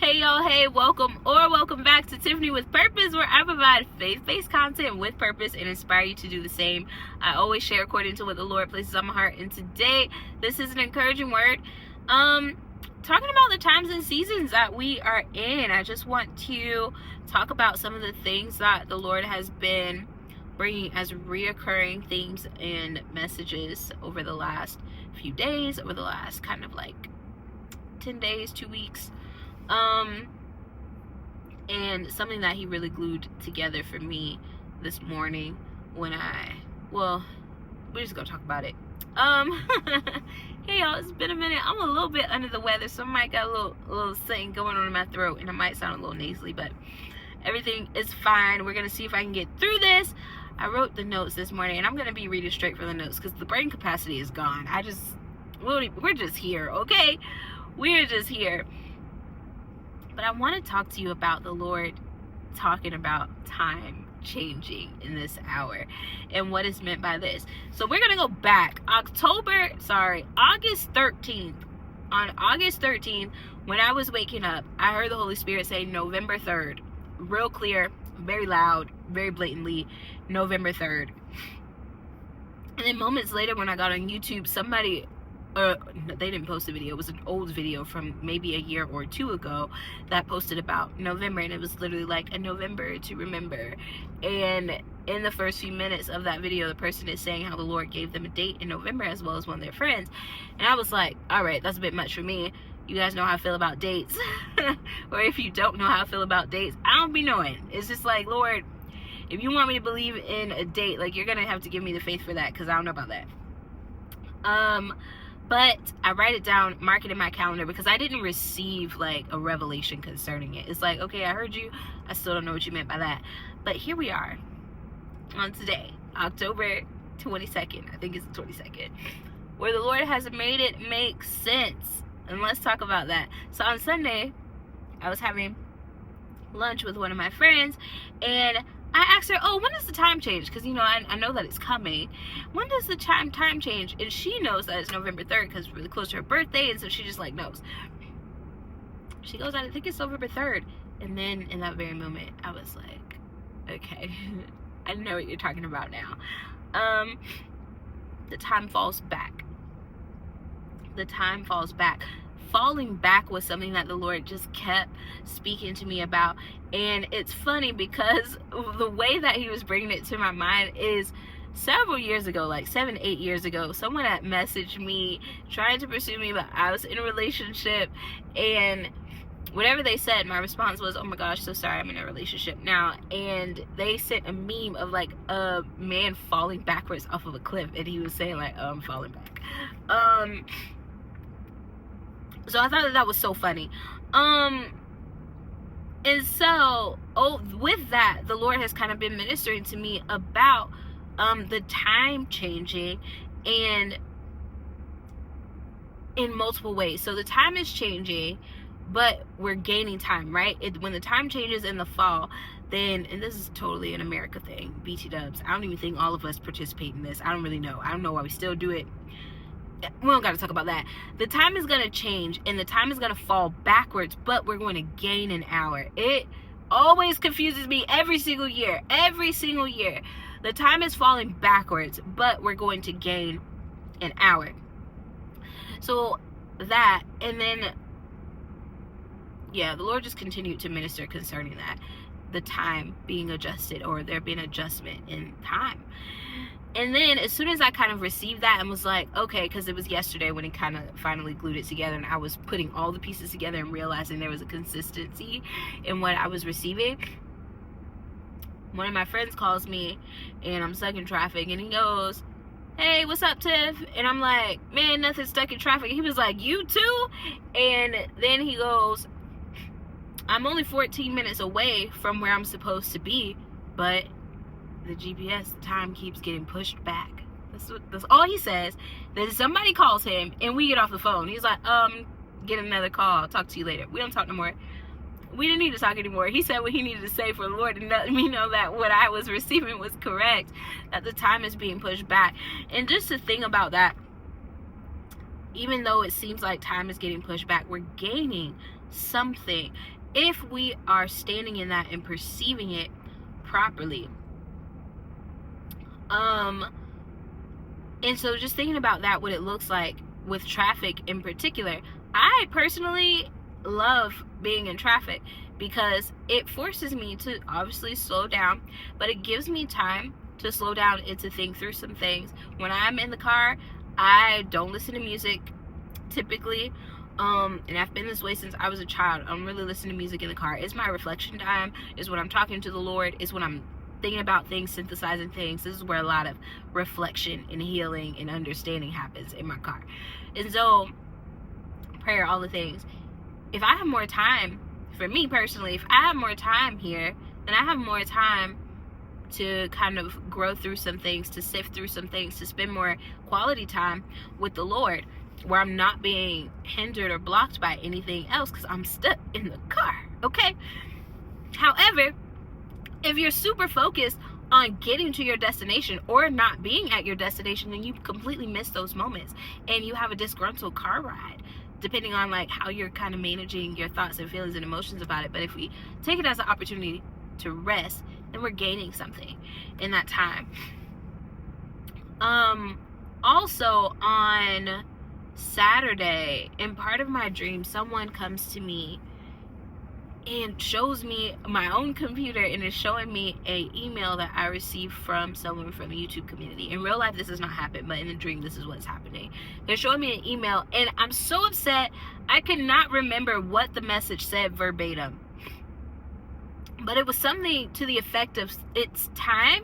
Hey y'all, hey, welcome back to Tiffany with Purpose, where I provide faith-based content with purpose and inspire you to do the same. I always share according to what the Lord places on my heart, and today this is an encouraging word. Talking about the times and seasons that we are in. I just want to talk about some of the things that the Lord has been bringing as reoccurring themes and messages over the last few days, over the last kind of like 10 days, 2 weeks. And something that he really glued together for me this morning when we're just gonna talk about it. Hey y'all, it's been a minute. I'm a little bit under the weather, so I might got a little thing going on in my throat, and I might sound a little nasally, but everything is fine. We're gonna see if I can get through this. I wrote the notes this morning, and I'm gonna be reading straight from the notes because the brain capacity is gone. We're just here, okay? We're just here. But I want to talk to you about the Lord talking about time changing in this hour and what is meant by this. So we're going to go back August 13th. On August 13th, when I was waking up, I heard the Holy Spirit say November 3rd. Real clear, very loud, very blatantly, November 3rd. And then moments later when I got on YouTube, somebody... they didn't post a video. It was an old video from maybe a year or two ago that posted about November, and it was literally like a November to remember. And in the first few minutes of that video, the person is saying how the Lord gave them a date in November as well as one of their friends. And I was like, all right, that's a bit much for me. You guys know how I feel about dates. Or if you don't know how I feel about dates, I don't be knowing. It's just like, Lord, if you want me to believe in a date, like, you're gonna have to give me the faith for that, because I don't know about that. But I write it down, mark it in my calendar, because I didn't receive like a revelation concerning it. It's like, okay, I heard you. I still don't know what you meant by that. But here we are on today, October 22nd. I think it's the 22nd, where the Lord has made it make sense. And let's talk about that. So on Sunday, I was having lunch with one of my friends, and I asked her, when does the time change? Because, I know that it's coming. When does the time change? And she knows that it's November 3rd because it's really close to her birthday, and so she just, knows. She goes, I think it's November 3rd. And then in that very moment, I was like, okay, I know what you're talking about now. The time falls back. The time falls back. Falling back was something that the Lord just kept speaking to me about. And it's funny because the way that he was bringing it to my mind is several years ago, like 7-8 years ago, someone had messaged me trying to pursue me, but I was in a relationship, and whatever they said, my response was, oh my gosh, so sorry, I'm in a relationship now. And they sent a meme of like a man falling backwards off of a cliff, and he was saying like, I'm falling back. So I thought that was so funny. And so, with that, the Lord has kind of been ministering to me about the time changing, and in multiple ways. So the time is changing, but we're gaining time, right? When the time changes in the fall, then, and this is totally an America thing, BT dubs. I don't even think all of us participate in this. I don't really know. I don't know why we still do it. We don't got to talk about that. The time is going to change, and the time is going to fall backwards, but we're going to gain an hour. It always confuses me every single year. The time is falling backwards, but we're going to gain an hour. So that, and then, the Lord just continued to minister concerning that. The time being adjusted, or there being adjustment in time. And then as soon as I kind of received that and was like, okay, because it was yesterday when it kind of finally glued it together, and I was putting all the pieces together and realizing there was a consistency in what I was receiving. One of my friends calls me, and I'm stuck in traffic, and he goes, hey, what's up, Tiff? And I'm like, man, nothing, stuck in traffic. He was like, you too? And then he goes, I'm only 14 minutes away from where I'm supposed to be, but the GPS time keeps getting pushed back. That's all he says. Then somebody calls him, and we get off the phone. He's like, get another call. I'll talk to you later. We don't talk no more. We didn't need to talk anymore. He said what he needed to say for the Lord to let me know that what I was receiving was correct, that the time is being pushed back. And just to think about that, even though it seems like time is getting pushed back, we're gaining something. if we are standing in that and perceiving it properly. And so just thinking about that, what it looks like with traffic in particular, I personally love being in traffic because it forces me to obviously slow down, but it gives me time to slow down and to think through some things. When I'm in the car, I don't listen to music typically, and I've been this way since I was a child. I don't really listen to music in the car. It's my reflection time. It's when I'm talking to the Lord. It's when I'm thinking about things, synthesizing things. This is where a lot of reflection and healing and understanding happens, in my car. And so prayer, all the things. If I have more time, for me personally, if I have more time here, then I have more time to kind of grow through some things, to sift through some things, to spend more quality time with the Lord, where I'm not being hindered or blocked by anything else because I'm stuck in the car. Okay? However, if you're super focused on getting to your destination or not being at your destination, then you completely miss those moments and you have a disgruntled car ride, depending on like how you're kind of managing your thoughts and feelings and emotions about it. But if we take it as an opportunity to rest, then we're gaining something in that time. Also on Saturday, in part of my dream, someone comes to me and shows me my own computer and is showing me a email that I received from someone from the YouTube community. In real life, this has not happened, but in the dream, this is what's happening. They're showing me an email, and I'm so upset. I could not remember what the message said verbatim, but it was something to the effect of, it's time.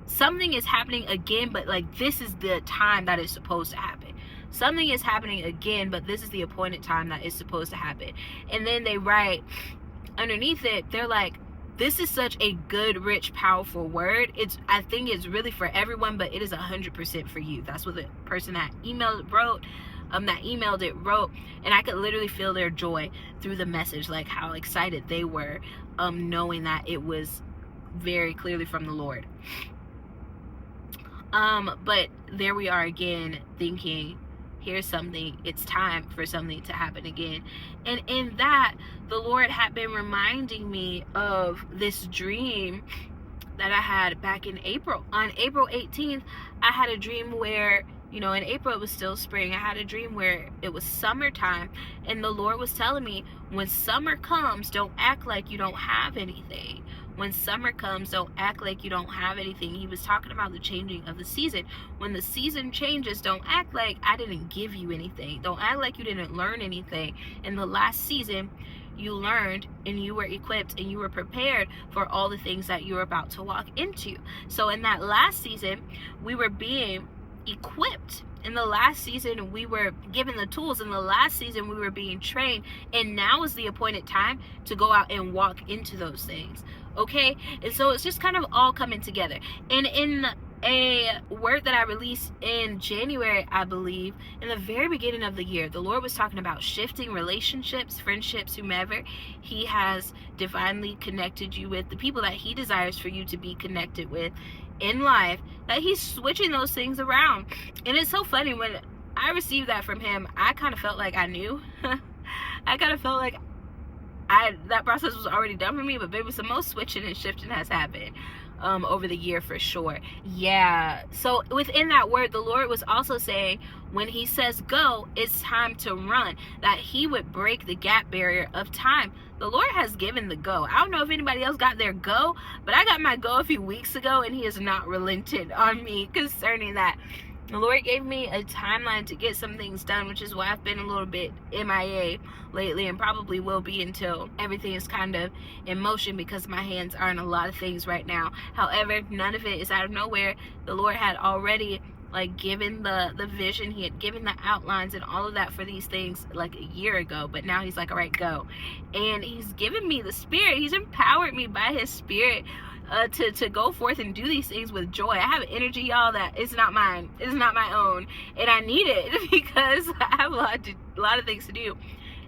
Something is happening again, but like this is the time that is supposed to happen. Something is happening again, but this is the appointed time that is supposed to happen. And then they write underneath it, they're like, this is such a good, rich, powerful word. I think it's really for everyone, but it is 100% for you. That's what the person that emailed it wrote, and I could literally feel their joy through the message, like how excited they were, knowing that it was very clearly from the Lord. But there we are again, thinking, here's something, it's time for something to happen again. And in that, the Lord had been reminding me of this dream that I had back in April. On April 18th, I had a dream where, in April it was still spring. I had a dream where it was summertime, and the Lord was telling me, when summer comes, don't act like you don't have anything. When summer comes, don't act like you don't have anything. He was talking about the changing of the season. When the season changes, don't act like I didn't give you anything. Don't act like you didn't learn anything. In the last season, you learned and you were equipped and you were prepared for all the things that you were about to walk into. So in that last season, we were being equipped. In the last season, we were given the tools. In the last season, we were being trained. And now is the appointed time to go out and walk into those things. Okay? And so it's just kind of all coming together. And in a word that I released in January, I believe, in the very beginning of the year, the Lord was talking about shifting relationships, friendships, whomever He has divinely connected you with, the people that He desires for you to be connected with in life, that He's switching those things around. And it's so funny, when I received that from Him, I kind of felt like I knew. I kind of felt like that process was already done for me, but maybe some more switching and shifting has happened over the year for sure. Yeah. So within that word, the Lord was also saying, when He says go, it's time to run, that He would break the gap barrier of time. The Lord has given the go. I don't know if anybody else got their go, but I got my go a few weeks ago, and He has not relented on me concerning that. The Lord gave me a timeline to get some things done, which is why I've been a little bit MIA lately, and probably will be until everything is kind of in motion, because my hands are in a lot of things right now. However, none of it is out of nowhere. The Lord had already given the vision. He had given the outlines and all of that for these things like a year ago, but now He's like, all right, go. And He's given me the Spirit. He's empowered me by His Spirit to go forth and do these things with joy. I have energy, y'all, that is not mine. It is not my own, and I need it because I have a lot of things to do.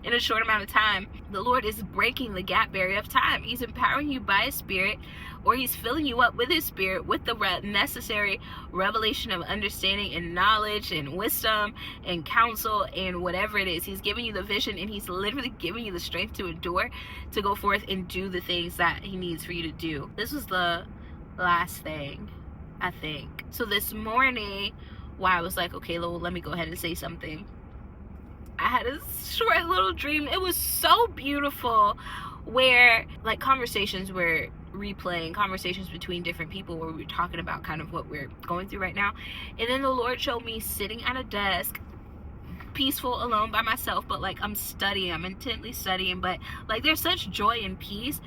in a short amount of time. The Lord is breaking the gap barrier of time. He's empowering you by His Spirit, or He's filling you up with His Spirit with the necessary revelation of understanding and knowledge and wisdom and counsel and whatever it is. He's giving you the vision, and He's literally giving you the strength to endure, to go forth and do the things that He needs for you to do. This was the last thing, I think. So this morning, why I was like, okay, let me go ahead and say something. I had a short little dream. It was so beautiful, where like conversations were replaying, conversations between different people where we were talking about kind of what we're going through right now. And then the Lord showed me sitting at a desk, peaceful, alone by myself, but like I'm intently studying, but like there's such joy and peace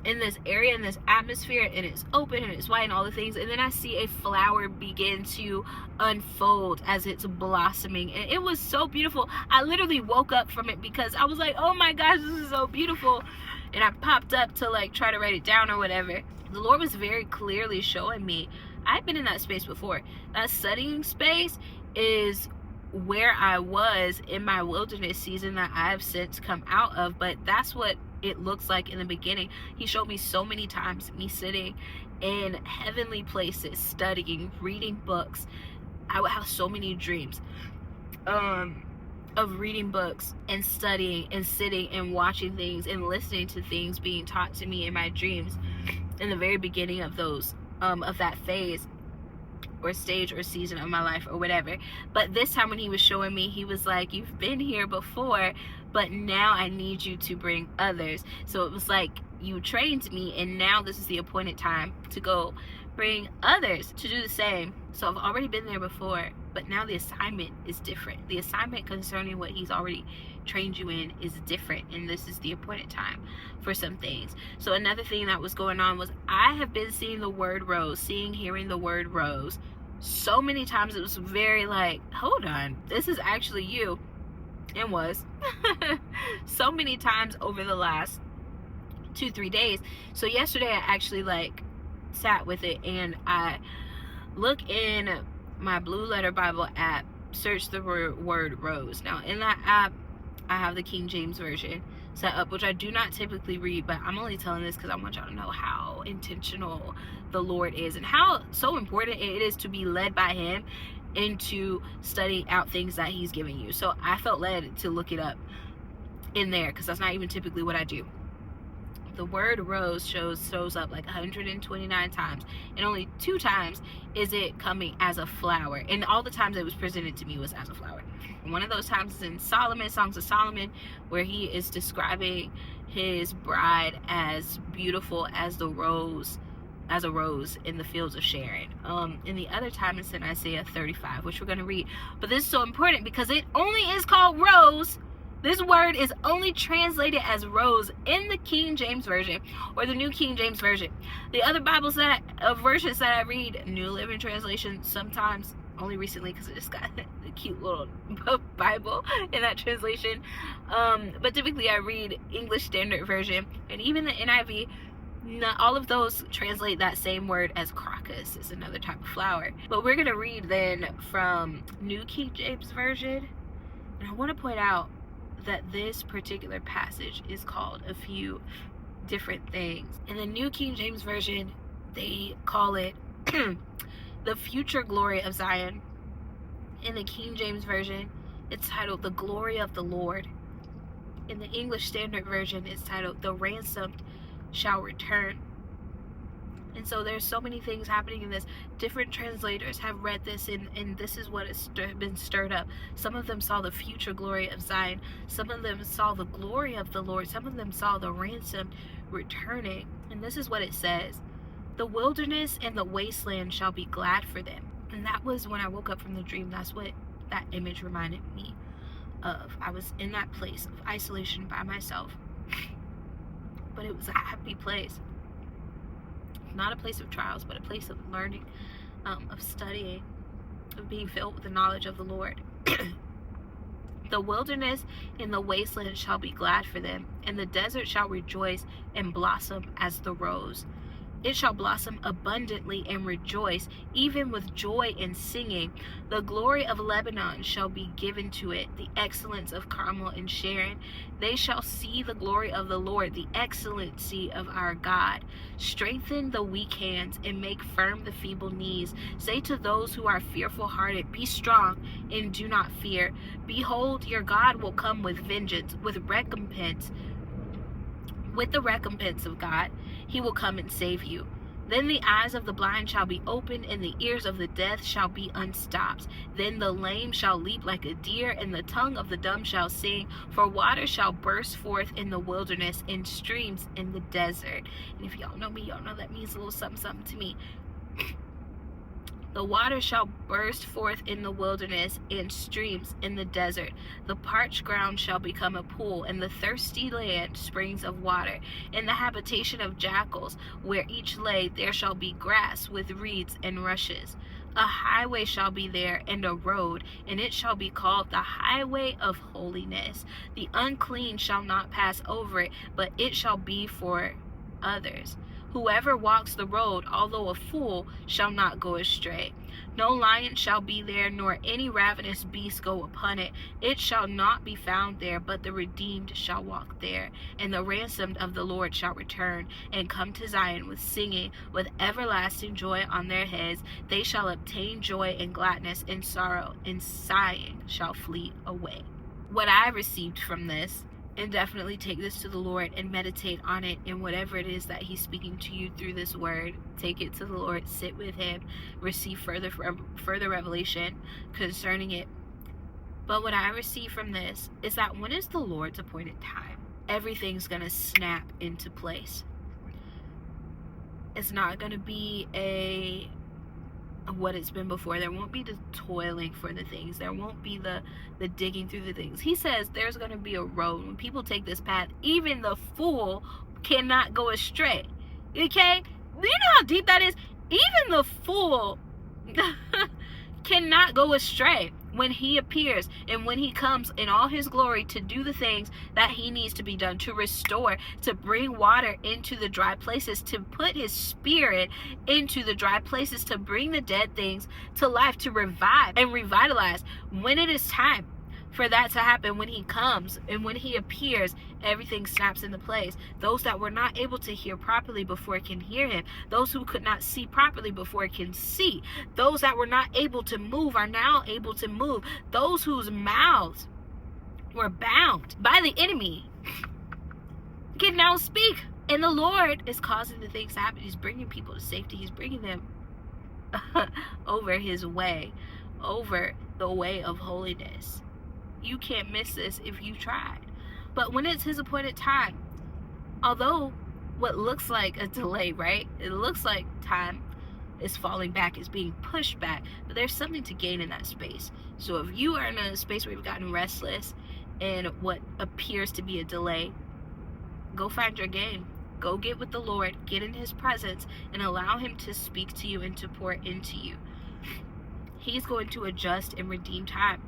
in this area, in this atmosphere, and it's open and it's white and all the things. And then I see a flower begin to unfold as it's blossoming, and it was so beautiful. I literally woke up from it because I was like, oh my gosh, this is so beautiful. And I popped up to like try to write it down or whatever. The Lord was very clearly showing me I've been in that space before. That studying space is where I was in my wilderness season that I've since come out of, but that's what it looks like in the beginning. He showed me so many times me sitting in heavenly places, studying, reading books. I would have so many dreams of reading books and studying and sitting and watching things and listening to things being taught to me in my dreams in the very beginning of those of that phase or stage or season of my life or whatever. But this time when He was showing me, He was like, you've been here before, but now I need you to bring others. So it was like, you trained me, and now this is the appointed time to go bring others to do the same. So I've already been there before, but now the assignment is different. The assignment concerning what He's already trained you in is different, and this is the appointed time for some things. So another thing that was going on was I have been seeing the word rose, hearing the word rose so many times. It was very like, hold on, this is actually you. It was so many times over the last 2-3 days. So yesterday I actually like sat with it, and I look in my Blue Letter Bible app, search the word rose. Now in that app I have the King James Version set up, which I do not typically read, but I'm only telling this because I want y'all to know how intentional the Lord is and how so important it is to be led by Him into studying out things that He's giving you. So I felt led to look it up in there because that's not even typically what I do. The word rose shows up like 129 times, and only 2 times is it coming as a flower, and all the times it was presented to me was as a flower. And one of those times is in Solomon, Songs of Solomon, where he is describing his bride as beautiful as the rose, as a rose in the fields of Sharon. And the other time is in Isaiah 35, which we're going to read. But this is so important because it only is called rose. This word is only translated as rose in the King James Version or the New King James Version. The other Bibles versions that I read, New Living Translation, sometimes only recently because I just got the cute little Bible in that translation. But typically I read English Standard Version, and even the NIV. Not all of those translate that same word as crocus. It's another type of flower. But we're going to read then from New King James Version. And I want to point out that this particular passage is called a few different things. In the New King James Version, they call it the future glory of Zion. In the King James Version, it's titled the glory of the Lord. In the English Standard Version, it's titled the ransomed shall return. And so there's so many things happening in this. Different translators have read this, and this is what has been stirred up. Some of them saw the future glory of Zion. Some of them saw the glory of the Lord. Some of them saw the ransomed returning. And this is what it says. The wilderness and the wasteland shall be glad for them. And that was when I woke up from the dream. That's what that image reminded me of. I was in that place of isolation by myself. But it was a happy place. Not a place of trials, but a place of learning, of studying, of being filled with the knowledge of the Lord. The wilderness and the wasteland shall be glad for them, and the desert shall rejoice and blossom as the rose. It shall blossom abundantly and rejoice, even with joy and singing. The glory of Lebanon shall be given to it, the excellence of Carmel and Sharon. They shall see the glory of the Lord, the excellency of our God. Strengthen the weak hands and make firm the feeble knees. Say to those who are fearful hearted, be strong and do not fear. Behold, your God will come with vengeance, with the recompense of God. He will come and save you. Then the eyes of the blind shall be opened, and the ears of the deaf shall be unstopped. Then the lame shall leap like a deer, and the tongue of the dumb shall sing. For water shall burst forth in the wilderness, and streams in the desert. And if y'all know me, y'all know that means a little something, something to me. The water shall burst forth in the wilderness, and streams in the desert. The parched ground shall become a pool, and the thirsty land springs of water. In the habitation of jackals, where each lay, there shall be grass with reeds and rushes. A highway shall be there, and a road, and it shall be called the highway of holiness. The unclean shall not pass over it, but it shall be for others. Whoever walks the road, although a fool, shall not go astray. No lion shall be there, nor any ravenous beast go upon it. It shall not be found there, but the redeemed shall walk there. And the ransomed of the Lord shall return, and come to Zion with singing, with everlasting joy on their heads. They shall obtain joy and gladness, and sorrow and sighing shall flee away. What I received from this, and definitely take this to the Lord and meditate on it, in whatever it is that he's speaking to you through this word. Take it to the Lord, sit with him, receive further revelation concerning it. But what I receive from this is that when it's the Lord's appointed time, everything's going to snap into place. It's not going to be what it's been before. There won't be the toiling for the things. There won't be the digging through the things. He says there's going to be a road. When people take this path, even the fool cannot go astray. Okay? Do you know how deep that is? Even the fool cannot go astray when he appears and when he comes in all his glory to do the things that he needs to be done, to restore, to bring water into the dry places, to put his spirit into the dry places, to bring the dead things to life, to revive and revitalize. When it is time for that to happen, when he comes and when he appears, everything snaps into place. Those that were not able to hear properly before can hear him. Those who could not see properly before can see. Those that were not able to move are now able to move. Those whose mouths were bound by the enemy can now speak. And the Lord is causing the things to happen. He's bringing people to safety. He's bringing them over his way, over the way of holiness. You can't miss this if you tried. But when it's his appointed time, although what looks like a delay, right? It looks like time is falling back, is being pushed back, but there's something to gain in that space. So if you are in a space where you've gotten restless and what appears to be a delay, go find your gain. Go get with the Lord, get in his presence, and allow him to speak to you and to pour into you. He's going to adjust and redeem time.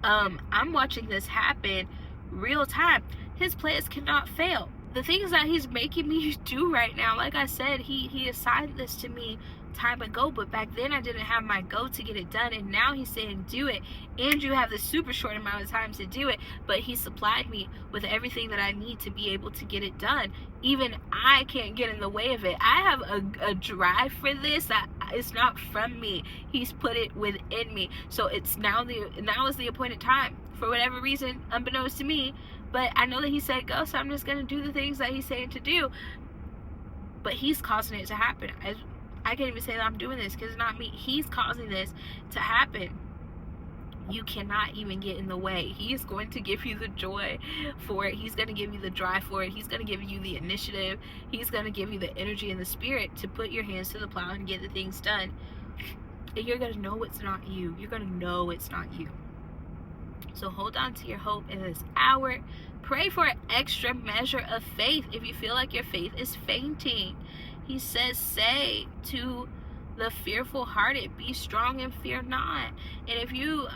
I'm watching this happen real time. His plans cannot fail. The things that he's making me do right now, like I said, he assigned this to me time ago, but back then I didn't have my go to get it done, and now he's saying do it, and you have the super short amount of time to do it, but he supplied me with everything that I need to be able to get it done. Even I can't get in the way of it. I have a drive for this that it's not from me. He's put it within me. So it's now is the appointed time, for whatever reason, unbeknownst to me, but I know that he said go, so I'm just going to do the things that he's saying to do. But he's causing it to happen. I can't even say that I'm doing this because it's not me. He's causing this to happen. You cannot even get in the way. He is going to give you the joy for it. He's going to give you the drive for it. He's going to give you the initiative. He's going to give you the energy and the spirit to put your hands to the plow and get the things done. And you're going to know it's not you. You're going to know it's not you. So hold on to your hope in this hour. Pray for an extra measure of faith if you feel like your faith is fainting. He says, say to the fearful hearted, be strong and fear not. And if you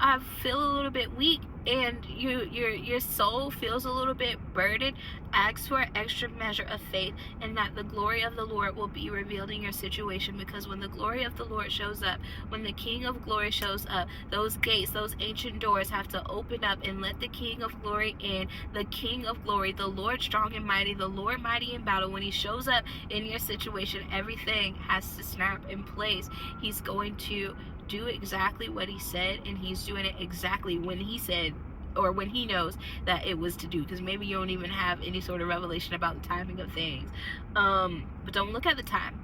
feel a little bit weak, and your soul feels a little bit burdened, ask for an extra measure of faith, and that the glory of the Lord will be revealed in your situation. Because when the glory of the Lord shows up, when the King of Glory shows up, those gates, those ancient doors have to open up and let the King of Glory in. The King of Glory, the Lord strong and mighty, the Lord mighty in battle. When he shows up in your situation, everything has to snap in place. He's going to do exactly what he said, and he's doing it exactly when he said, or when he knows that it was to do, because maybe you don't even have any sort of revelation about the timing of things. But don't look at the time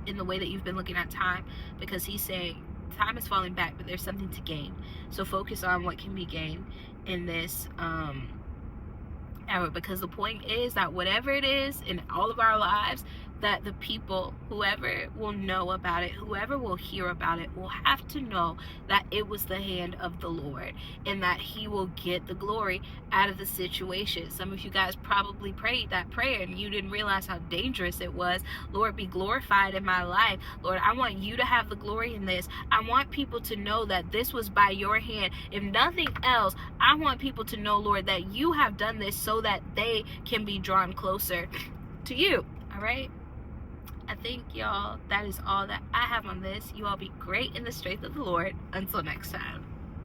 in the way that you've been looking at time, because he's saying time is falling back, but there's something to gain. So focus on what can be gained in this hour, because the point is that whatever it is in all of our lives, that the people, whoever will know about it, whoever will hear about it, will have to know that it was the hand of the Lord, and that he will get the glory out of the situation. Some of you guys probably prayed that prayer and you didn't realize how dangerous it was. Lord, be glorified in my life. Lord, I want you to have the glory in this. I want people to know that this was by your hand. If nothing else, I want people to know, Lord, that you have done this so that they can be drawn closer to you. All right? I think, y'all, that is all that I have on this. You all be great in the strength of the Lord. Until next time.